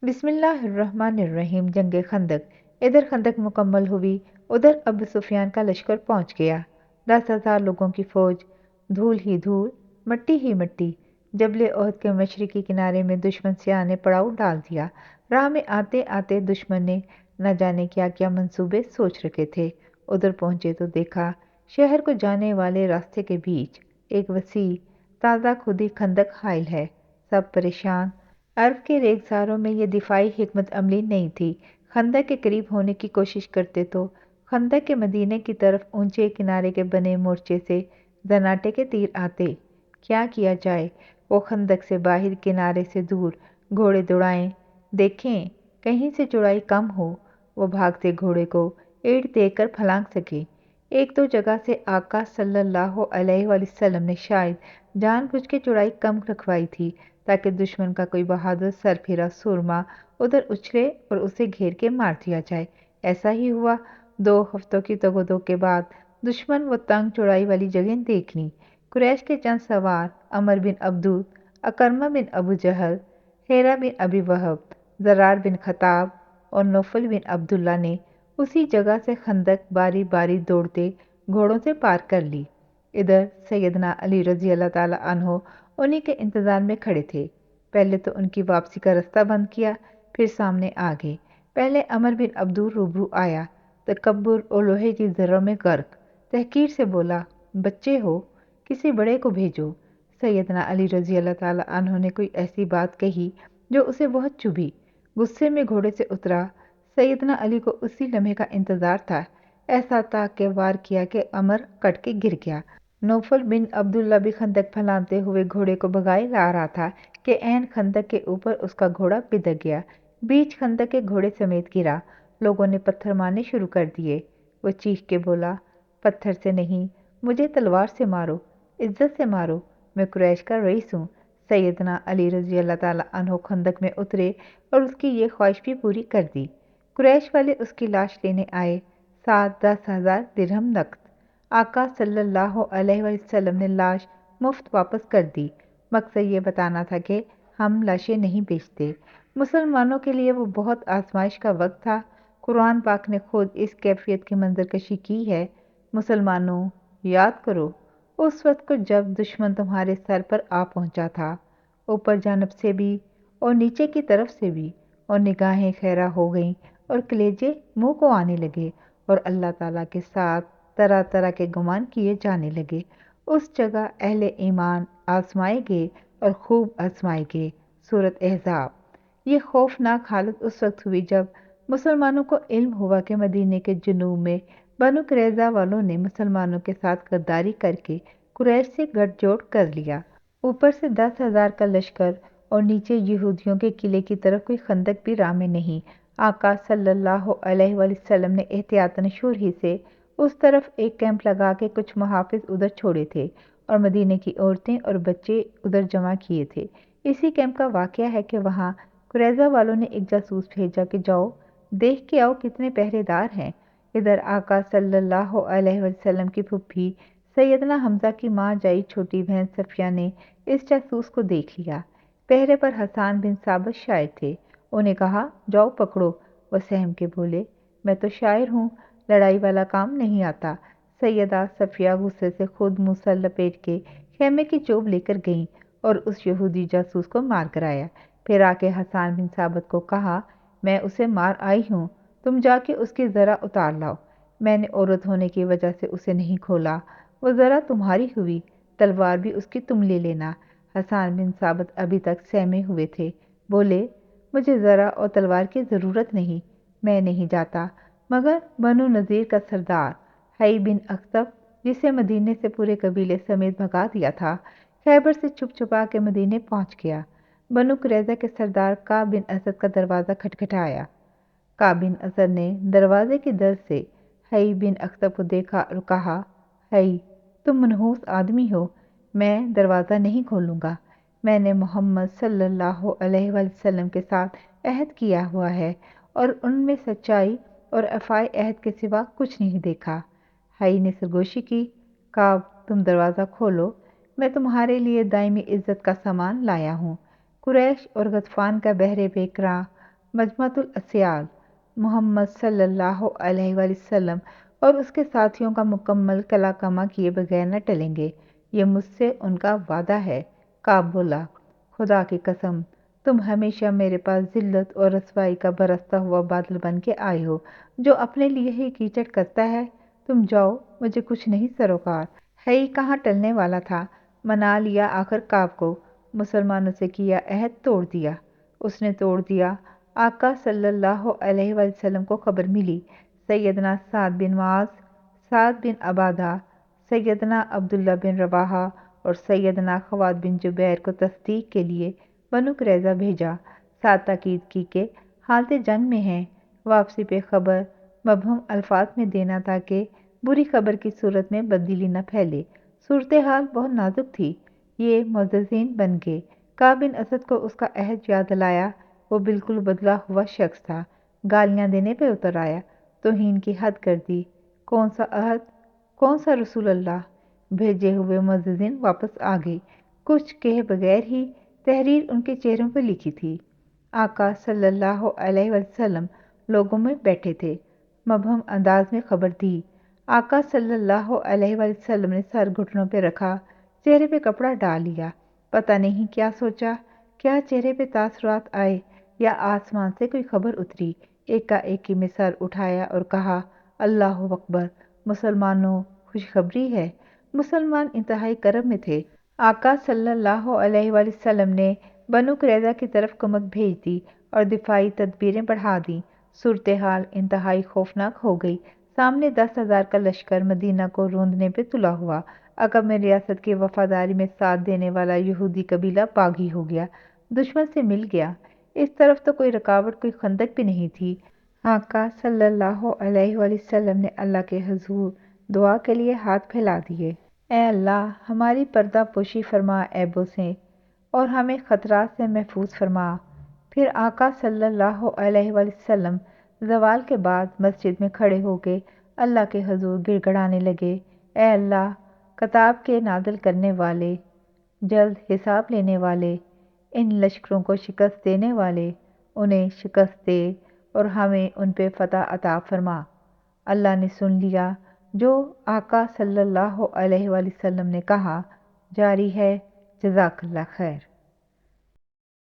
بسم اللہ الرحمن الرحیم۔ جنگ خندق۔ ادھر خندق مکمل ہوئی، ادھر ابو سفیان کا لشکر پہنچ گیا۔ 10,000 لوگوں کی فوج، دھول ہی دھول، مٹی ہی مٹی۔ جبل احد کے مشرقی کنارے میں دشمن سیاہ نے پڑاؤ ڈال دیا۔ راہ میں آتے آتے دشمن نے نہ جانے کیا کیا منصوبے سوچ رکھے تھے۔ ادھر پہنچے تو دیکھا شہر کو جانے والے راستے کے بیچ ایک وسیع تازہ کھدی خندق حائل ہے۔ سب پریشان۔ عرب کے ریگزاروں میں یہ دفاعی حکمت عملی نہیں تھی۔ خندق کے قریب ہونے کی کوشش کرتے تو خندق کے مدینے کی طرف اونچے کنارے کے بنے مورچے سے زناٹے کے تیر آتے۔ کیا کیا جائے؟ وہ خندق سے باہر کنارے سے دور گھوڑے دوڑائیں، دیکھیں کہیں سے چوڑائی کم ہو، وہ بھاگتے گھوڑے کو اینٹ دے کر پھلانگ سکے۔ ایک دو جگہ سے آقا صلی اللہ علیہ وآلہ وسلم نے شاید جان بوجھ کے چوڑائی کم رکھوائی تھی تاکہ دشمن کا کوئی بہادر سرپھرا سورما ادھر اچھلے اور اسے گھیر کے مار دیا جائے۔ ایسا ہی ہوا۔ 2 ہفتوں کی تگ و دو کے بعد دشمن وہ تنگ چوڑائی والی جگہیں دیکھ لیں۔ قریش کے چند سوار عمر بن عبدود، اکرمہ بن ابو جہل، حیرہ بن ابی وہب، زرار بن خطاب اور نوفل بن عبداللہ نے اسی جگہ سے خندق باری باری دوڑتے گھوڑوں سے پار کر لی۔ ادھر سیدنا علی رضی اللہ تعالیٰ عنہ انہی کے انتظار میں کھڑے تھے۔ پہلے تو ان کی واپسی کا رستہ بند کیا، پھر سامنے آگے۔ پہلے عمر بن عبدود روبرو آیا، تکبر اور لوہے کی زروں میں غرق، تحقیر سے بولا، بچے ہو، کسی بڑے کو بھیجو۔ سیدنا علی رضی اللہ تعالیٰ عنہ نے کوئی ایسی بات کہی جو اسے بہت چبھی۔ غصے میں گھوڑے سے اترا۔ سیدنا علی کو اسی لمحے کا انتظار تھا۔ ایسا تاک کے وار کیا کہ عمر کٹ کے گر گیا۔ نوفل بن عبداللہ بھی خندق پھیلاتے ہوئے گھوڑے کو بھگائے لا رہا تھا کہ عین خندق کے اوپر اس کا گھوڑا بدک گیا، بیچ خندق کے گھوڑے سمیت گرا۔ لوگوں نے پتھر مارنے شروع کر دیے۔ وہ چیخ کے بولا، پتھر سے نہیں، مجھے تلوار سے مارو، عزت سے مارو، میں قریش کا رئیس ہوں۔ سیدنا علی رضی اللہ تعالیٰ عنہ خندق میں اترے اور اس کی یہ خواہش بھی پوری کر دی۔ قریش والے اس کی لاش لینے آئے، ساتھ 10,000 درہم نقد۔ آقا صلی اللہ علیہ وآلہ وسلم نے لاش مفت واپس کر دی۔ مقصد یہ بتانا تھا کہ ہم لاشیں نہیں بیچتے۔ مسلمانوں کے لیے وہ بہت آزمائش کا وقت تھا۔ قرآن پاک نے خود اس کیفیت کی منظر کشی کی ہے۔ مسلمانوں، یاد کرو اس وقت کو جب دشمن تمہارے سر پر آ پہنچا تھا، اوپر جانب سے بھی اور نیچے کی طرف سے بھی، اور نگاہیں خیرہ ہو گئیں اور کلیجے منہ کو آنے لگے اور اللہ تعالیٰ کے ساتھ طرح طرح کے گمان کیے جانے لگے۔ اس جگہ اہل ایمان آزمائے گئے اور خوب آزمائے گئے۔ سورۃ احزاب۔ یہ خوفناک حالت اس وقت ہوئی جب مسلمانوں کو علم ہوا کہ مدینے کے جنوب میں بنو قریظہ والوں نے مسلمانوں کے ساتھ غداری کر کے قریش سے گٹھ جوڑ کر لیا۔ اوپر سے 10,000 کا لشکر اور نیچے یہودیوں کے قلعے کی طرف کوئی خندق بھی راہ میں نہیں۔ آقا صلی اللہ علیہ وآلہ وسلم نے احتیاطاً شور ہی سے اس طرف ایک کیمپ لگا کے کچھ محافظ ادھر چھوڑے تھے اور مدینے کی عورتیں اور بچے ادھر جمع کیے تھے۔ اسی کیمپ کا واقعہ ہے کہ وہاں قریظہ والوں نے ایک جاسوس بھیجا کہ جاؤ دیکھ کے آؤ کتنے پہرے دار ہیں۔ ادھر آقا صلی اللہ علیہ وسلم کی پھوپھی سیدنا حمزہ کی ماں جائی چھوٹی بہن صفیہ نے اس جاسوس کو دیکھ لیا۔ پہرے پر حسان بن ثابت شاعر تھے۔ انہیں کہا، جاؤ پکڑو۔ وہ سہم کے بولے، میں تو شاعر ہوں، لڑائی والا کام نہیں آتا۔ سیدہ صفیہ غصے سے خود منہ سر لپیٹ کے خیمے کی چوب لے کر گئیں اور اس یہودی جاسوس کو مار کر آیا۔ پھر آ کے حسان بن ثابت کو کہا، میں اسے مار آئی ہوں، تم جا کے اس کی ذرا اتار لاؤ۔ میں نے عورت ہونے کی وجہ سے اسے نہیں کھولا، وہ ذرا تمہاری ہوئی، تلوار بھی اس کی تم لے لینا۔ حسان بن ثابت ابھی تک سہمے ہوئے تھے، بولے، مجھے ذرا اور تلوار کی ضرورت نہیں، میں نہیں جاتا، مگر بنو نذیر کا سردار حی بن اخطب جسے مدینے سے پورے قبیلے سمیت بھگا دیا تھا، خیبر سے چھپ چھپا کے مدینے پہنچ گیا۔ بنو قریظہ کے سردار کعب بن اسد کا دروازہ کھٹکھٹایا۔ کعب بن اسد نے دروازے کی درز سے حی بن اخطب کو دیکھا اور کہا، حی، تم منحوس آدمی ہو، میں دروازہ نہیں کھولوں گا، میں نے محمد صلی اللہ علیہ وآلہ وسلم کے ساتھ عہد کیا ہوا ہے اور ان میں سچائی اور وفائے عہد کے سوا کچھ نہیں دیکھا۔ حی نے سرگوشی کی، کعب تم دروازہ کھولو، میں تمہارے لیے دائمی عزت کا سامان لایا ہوں۔ قریش اور غطفان کا بحر بے کراں مجموعۃ الاسیال، محمد صلی اللہ علیہ وآلہ وسلم اور اس کے ساتھیوں کا مکمل کلا کما کیے بغیر نہ ٹلیں گے، یہ مجھ سے ان کا وعدہ ہے۔ کعب بولا، خدا کی قسم، تم ہمیشہ میرے پاس ذلت اور رسوائی کا برستا ہوا بادل بن کے آئے ہو جو اپنے لیے ہی کیچڑ کرتا ہے۔ تم جاؤ، مجھے کچھ نہیں سروکار۔ ہے ہی کہاں ٹلنے والا تھا، منا لیا آخر کعب کو، مسلمانوں سے کیا عہد توڑ دیا۔ اس نے توڑ دیا۔ آقا صلی اللہ علیہ وآلہ وسلم کو خبر ملی، سیدنا سعد بن معاذ، سعد بن عبادہ، سیدنا عبداللہ بن رواحہ اور سیدنا خواد بن جبیر کو تصدیق کے لیے بنو قریظہ بھیجا، ساتھ تاکید کی کہ حالت جنگ میں ہیں، واپسی پہ خبر مبہم الفاظ میں دینا تاکہ بری خبر کی صورت میں تبدیلی نہ پھیلے۔ صورتحال بہت نازک تھی۔ یہ معززین بن گئے۔ کعب بن اسد کو اس کا عہد یاد دلایا۔ وہ بالکل بدلا ہوا شخص تھا، گالیاں دینے پہ اتر آیا، توہین کی حد کر دی۔ کون سا عہد، کون سا رسول اللہ؟ بھیجے ہوئے معززین واپس آ گئے، کچھ کہے بغیر ہی۔ تحریر ان کے چہروں پہ لکھی تھی۔ آقا صلی اللہ علیہ وسلم لوگوں میں بیٹھے تھے، مبہم انداز میں خبر دی۔ آقا صلی اللہ علیہ وسلم نے سر گھٹنوں پہ رکھا، چہرے پہ کپڑا ڈال لیا۔ پتہ نہیں کیا سوچا، کیا چہرے پہ تاثرات آئے یا آسمان سے کوئی خبر اتری۔ ایک ایکی میں سر اٹھایا اور کہا، اللہ اکبر، مسلمانوں، خوشخبری ہے۔ مسلمان انتہائی کرب میں تھے۔ آقا صلی اللہ علیہ وآلہ وسلم نے بنو قریظہ کی طرف کمک بھیج دی اور دفاعی تدبیریں بڑھا دیں۔ صورتحال انتہائی خوفناک ہو گئی۔ سامنے 10,000 کا لشکر مدینہ کو روندنے پہ تلا ہوا۔ عقب میں ریاست کی وفاداری میں ساتھ دینے والا یہودی قبیلہ باغی ہو گیا، دشمن سے مل گیا۔ اس طرف تو کوئی رکاوٹ، کوئی خندق بھی نہیں تھی۔ آقا صلی اللہ علیہ وآلہ وسلم نے اللہ کے حضور دعا کے لیے ہاتھ پھیلا دیے۔ اے اللہ، ہماری پردہ پوشی فرما عیبوں سے اور ہمیں خطرات سے محفوظ فرما۔ پھر آقا صلی اللہ علیہ وآلہ وسلم زوال کے بعد مسجد میں کھڑے ہو کے اللہ کے حضور گڑ گڑانے لگے، اے اللہ، کتاب کے نازل کرنے والے، جلد حساب لینے والے، ان لشکروں کو شکست دینے والے، انہیں شکست دے اور ہمیں ان پہ فتح عطا فرما۔ اللہ نے سن لیا جو آقا صلی اللہ علیہ وآلہ وسلم نے کہا۔ جاری ہے۔ جزاک اللہ خیر۔